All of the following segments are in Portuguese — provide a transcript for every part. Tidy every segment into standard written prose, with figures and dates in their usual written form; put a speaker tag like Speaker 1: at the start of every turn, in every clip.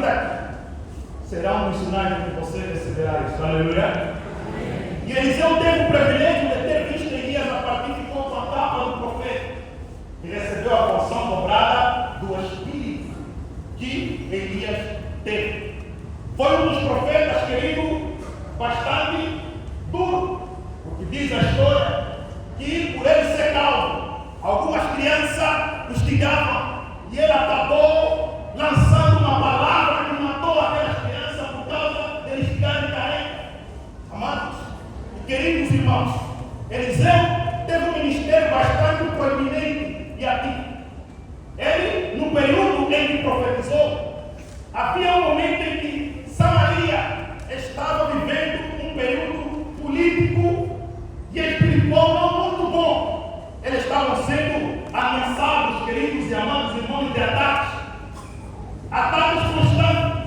Speaker 1: profeta. Será um dos sinais de que você receberá isso. Aleluia. E Eliseu teve o privilégio de ter visto Elias a partir de quando a capa do profeta. E recebeu a porção dobrada do Espírito que Elias teve. Foi um dos profetas, querido, bastante duro. Porque diz a história que por ele ser calmo, algumas crianças o instigavam. E ele acabou lançando uma palavra que matou aquelas crianças por causa deles ficarem carentes. Amados, queridos irmãos, Eliseu teve um ministério bastante proeminente e ativo. Ele, no período em que profetizou, havia um momento em que Samaria estava vivendo um período político e espiritual não muito bom. Eles estavam sendo ameaçados, queridos e amados irmãos, de ataques constantes,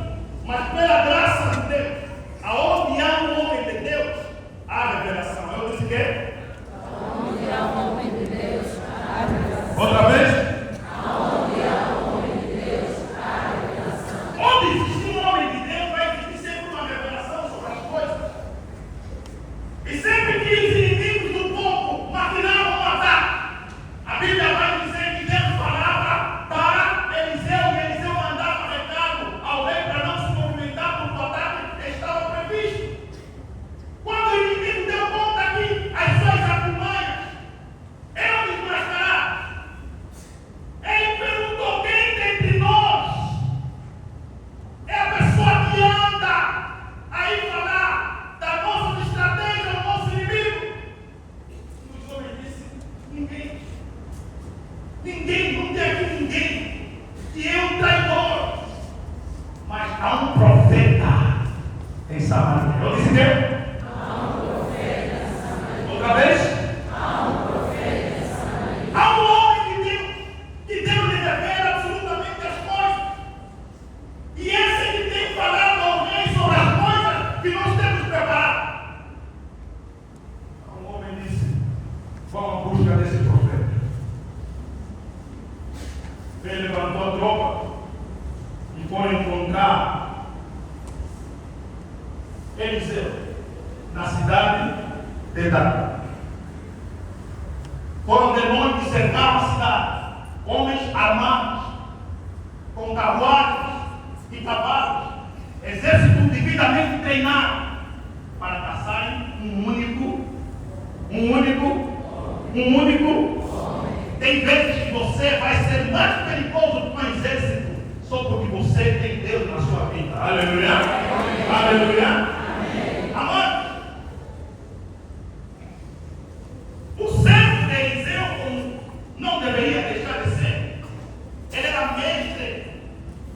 Speaker 1: mas pela graça de Deus, aonde há um homem de Deus, há revelação. Eu disse que?
Speaker 2: Aonde há um homem de Deus, há revelação.
Speaker 1: Outra vez?
Speaker 2: Aonde há um homem de Deus, há revelação.
Speaker 1: Onde existe um homem de Deus, vai existir sempre uma revelação sobre as coisas. E sempre que os inimigos do povo maquinavam um ataque, a Bíblia vai dizer que Deus falava para Eliseu, e Eliseu mandava recado ao rei para não se movimentar, porque o ataque estava previsto. Quando o inimigo deu conta que as suas artimanhas eram desmascaradas, ele perguntou: quem dentre nós é a pessoa que anda aí falar da nossa estratégia ao nosso inimigo? E os homens disseram: ninguém. Ninguém, não tem aqui ninguém. Que é um traidor. Mas há um profeta em Samaria. Eu disse que? Outra vez? Há um homem de Deus que Deus lhe revela absolutamente as coisas. E esse é que tem falado ao rei sobre as coisas que nós temos preparado. Um homem disse: vamos à busca desse profeta. Ele levantou a tropa e foi encontrar Eliseu na cidade de Davi. Foram de noite cercar a cidade, homens armados, com carruagens e cavalos, exército devidamente treinado para caçarem um único. Tem vezes que você vai ser mais perigoso que um exército, só porque você tem Deus na sua vida. Aleluia. Aleluia. Amados, o servo de Eliseu, como não deveria deixar de ser, ele era mestre,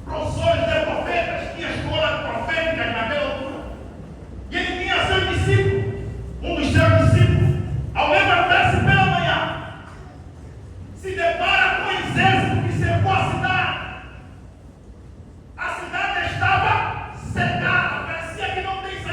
Speaker 1: professor de profetas, tinha escolas proféticas naquela altura. E ele tinha seu discípulo, um dos seus discípulos, ao levantar-se pela manhã, se depara com o exército que cercou a cidade. A cidade estava cercada, parecia que não tem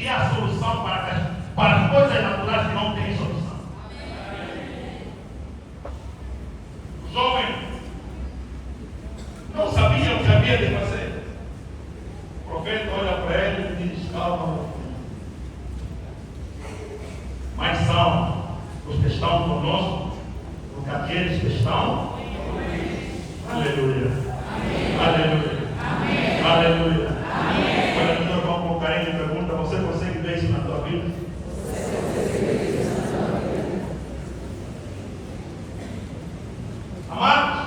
Speaker 1: criar solução para as coisas naturais que não têm solução. O jovem não sabia o que havia de fazer. O profeta olha para ele e diz: calma, meu filho. Mas são os que estão conosco do que aqueles que estão. Aleluia. Aleluia. Aleluia. Olha, o irmão com carinho e pergunta: você consegue ver isso na tua vida? Amados,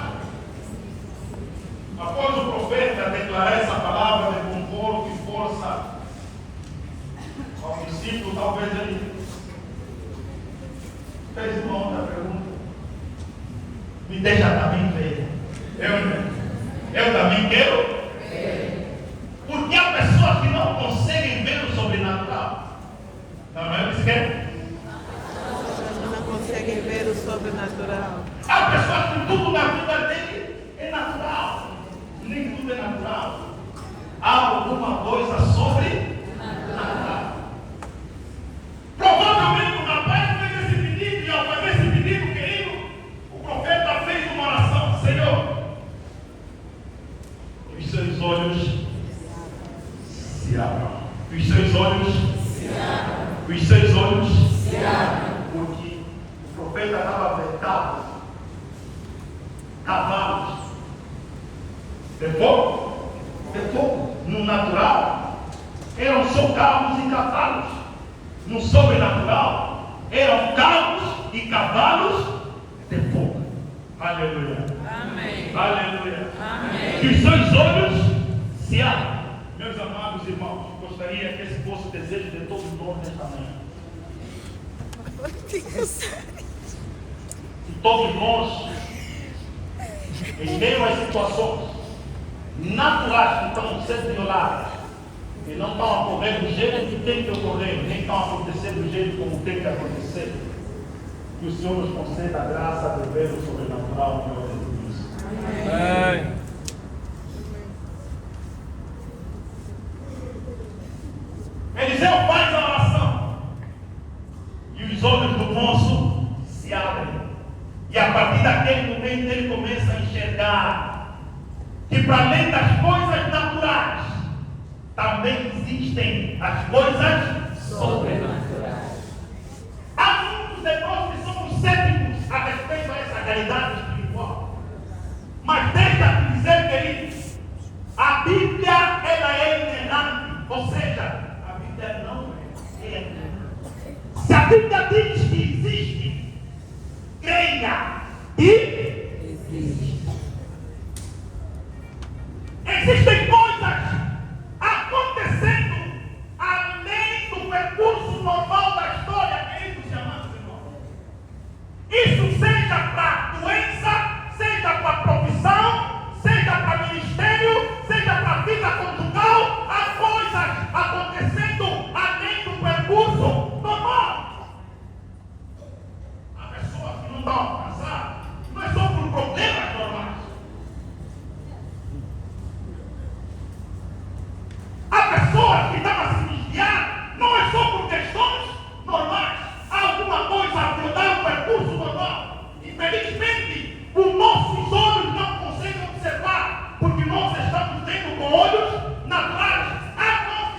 Speaker 1: após o profeta declarar essa palavra de conforto e força ao discípulo, talvez ele fez uma outra pergunta: me deixa também ver. Eu também quero. Porque há pessoas que não conseguem ver o sobrenatural. Não é isso que é?
Speaker 2: Não conseguem ver o sobrenatural.
Speaker 1: Há pessoas que tudo na vida dele é natural. Nem tudo é natural. Há alguma coisa sobrenatural. Provavelmente o rapaz fez esse pedido, e ao fazer esse pedido, querido, o profeta fez uma oração: Senhor, os seus olhos se abram. Os seus olhos se abram. Os seus olhos se abram. Porque o profeta estava vetado cavalos de fogo. De fogo. No natural eram só carros e cavalos. No sobrenatural eram carros e cavalos de fogo. Aleluia. Amém. Aleluia. Amém. Que os seus olhos se abram. Meus amados irmãos, gostaria que esse fosse o desejo de todos nós nesta manhã. E todos nós, em meio às situações naturais que estão sendo violadas e não estão a ocorrer do jeito que tem que ocorrer, nem estão a acontecer do jeito como tem que acontecer, que o Senhor nos conceda a graça de ver o sobrenatural no meu Deus. Amém. Eliseu faz a oração e os olhos do moço se abrem, e a partir daquele momento ele começa a enxergar que para além das coisas naturais também existem as coisas sobrenaturais. Há muitos de nós que somos céticos a respeito a essa realidade espiritual, mas deixa-me dizer, querido, a Bíblia ela é inerrante, ou seja, não é. Se a Bíblia diz que existe, creia e existe. Existem coisas acontecendo além do percurso normal da história, queridos e amados irmãos. Isso seja para doença, seja para profissão, seja para ministério, seja para vida conjugal, há coisas acontecendo além do percurso normal. Há pessoas que não estão a passar, não é só por problemas normais. Há pessoas que estão a se desviar, não é só por questões normais. Há alguma coisa a mudar o percurso normal. Infelizmente, os nossos olhos não conseguem observar, porque nós estamos vendo com olhos naturais.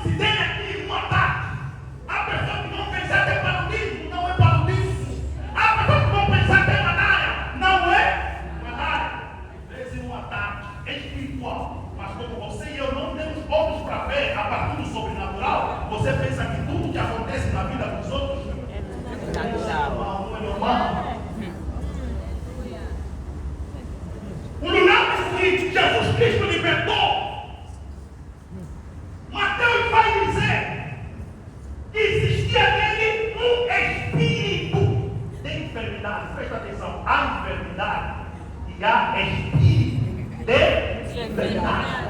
Speaker 1: Se tem aqui um ataque, a pessoa que não pensar que é paludismo, não é paludismo. A pessoa que não pensar que é malária, não é malária. Esse é um ataque espiritual. Mas como você e eu não temos olhos para ver a partir do sobrenatural, você pensa que tudo que acontece na vida dos outros é normal. O lunático que Jesus Cristo libertou, Mateus vai dizer que existia nele um espírito de enfermidade. Presta atenção, há enfermidade e há espírito de enfermidade.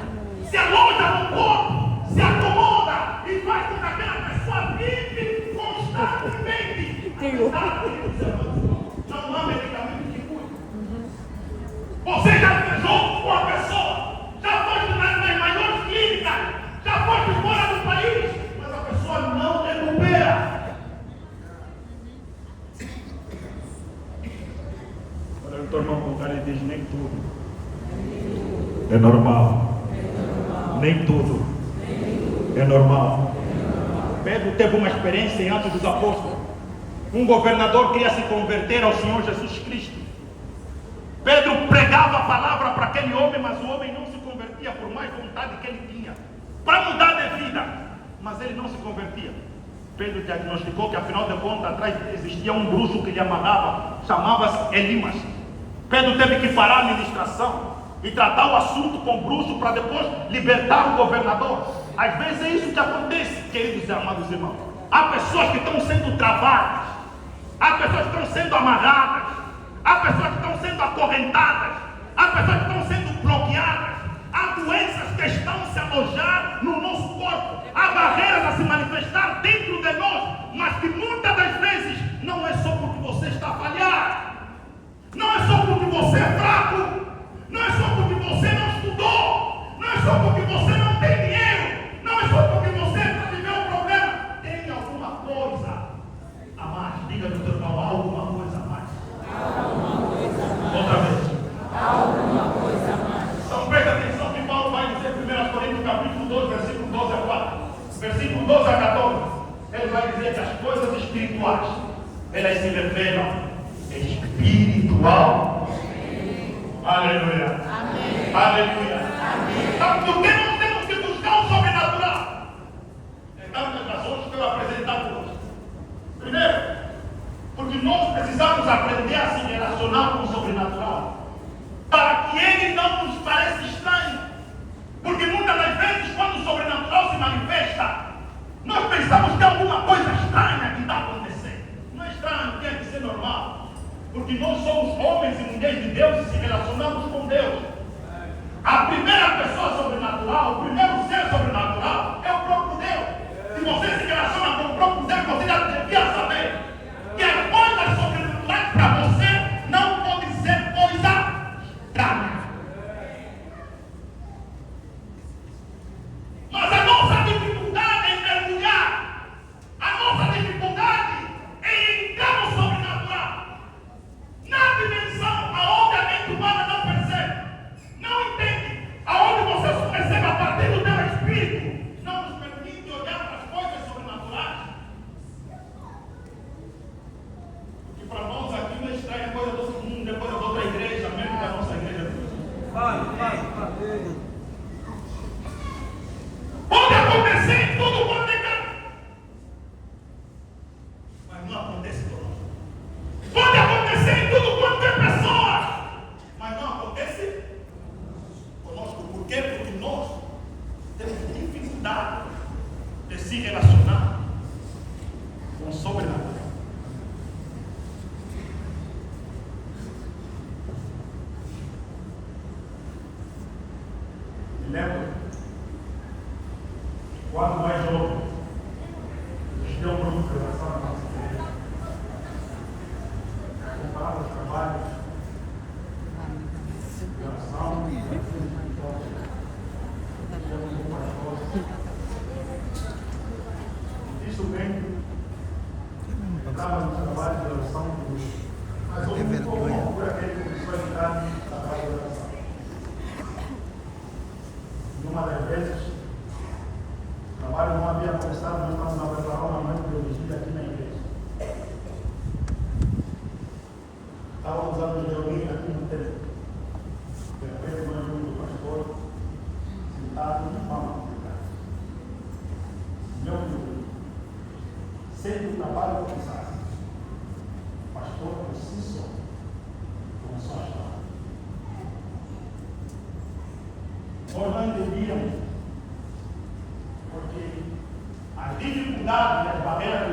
Speaker 1: Se aloja no corpo, se acomoda e faz com que aquela pessoa vive constantemente. Não há medicamento que cure. Você já viajou com a pessoa, já foi nas maiores clínicas, já foi fora do país, mas a pessoa não tudo é normal. Nem tudo é normal. Pedro teve uma experiência em Atos dos Apóstolos. Um governador queria se converter ao Senhor Jesus Cristo. Pedro pregava a palavra para aquele homem, mas o homem não se convertia por mais vontade que ele tinha para mudar de vida, mas ele não se convertia. Pedro diagnosticou que afinal de contas atrás existia um bruxo que lhe amarrava, chamava-se Elimas. Pedro teve que parar a ministração e tratar o assunto com o bruxo para depois libertar o governador. Às vezes é isso que acontece, queridos e amados irmãos. Há pessoas que estão sendo travadas, há pessoas que estão sendo amarradas, há pessoas que estão sendo acorrentadas, há pessoas que estão sendo bloqueadas, há doenças que estão se alojar no nosso corpo, há barreiras a se manifestar dentro de nós, mas que muitas das vezes não é só porque você está falhado, não é só porque você é fraco, não é só porque você não estudou, não é só porque você não tem dinheiro, não é só porque você viveu um problema. Tem alguma coisa a mais. Diga no teu irmão, há alguma coisa a mais. Outra vez.
Speaker 2: Alguma coisa a mais.
Speaker 1: Então presta atenção que Paulo vai dizer em 1 Coríntios capítulo 12, versículo 12 a 4. Versículo 12 a 14. Ele vai dizer que as coisas espirituais, elas se revelam espiritual. Aleluia.
Speaker 2: Amém.
Speaker 1: Aleluia.
Speaker 2: Amém.
Speaker 1: Então, por que nós temos que buscar o sobrenatural? Então, as razões que eu apresentar hoje. Primeiro, porque nós precisamos aprender a se relacionar com o sobrenatural, para que ele não nos pareça estranho. Porque muitas das vezes, quando o sobrenatural se manifesta, nós pensamos que alguma coisa estranha que está acontecendo. Não é estranho, tem que ser normal. Porque nós somos homens e mulheres de Deus e se relacionamos com Deus. A primeira pessoa sobrenatural, o primeiro ser sobrenatural é o próprio Deus. Se você se relaciona com o próprio Deus, você já devia saber que as coisas sobrenaturais para você não podem ser coisa estranha. Mas a nossa dificuldade em mergulhar, a nossa dificuldade em entrar no sobrenatural, na dimensão aonde a mente humana não percebe, não entende, aonde você só percebe a partir do teu espírito, não nos permite olhar para as coisas sobrenaturais. Porque para nós aqui não é estranha coisa do outro mundo, é coisa de outra igreja, mesmo da nossa igreja. Pode acontecer em todo quanto é canto, mas não acontece conosco. Pode acontecer em tudo quanto é pessoa, mas não acontece conosco. Por quê? Porque nós temos dificuldade de se relacionar com o sobrenatural. Me lembro, quando mais jovem, eu tinha um grupo de relação na nossa igreja. Comparado aos trabalhos, oração, temos um pastor. Isso bem, entrava no trabalho de oração, mas houve um pouco por aquele que começou a entrar no trabalho de oração. E uma das vezes, o trabalho não havia começado, nós estávamos na preparar uma noite de biologia aqui na igreja. Estávamos a nos reunir aqui no templo. De repente, nós vimos o pastor sentado em palma. Meu filho, sempre o trabalho começasse, o pastor por si só começou a chorar. Nós não entendíamos, porque a dificuldade e as barreiras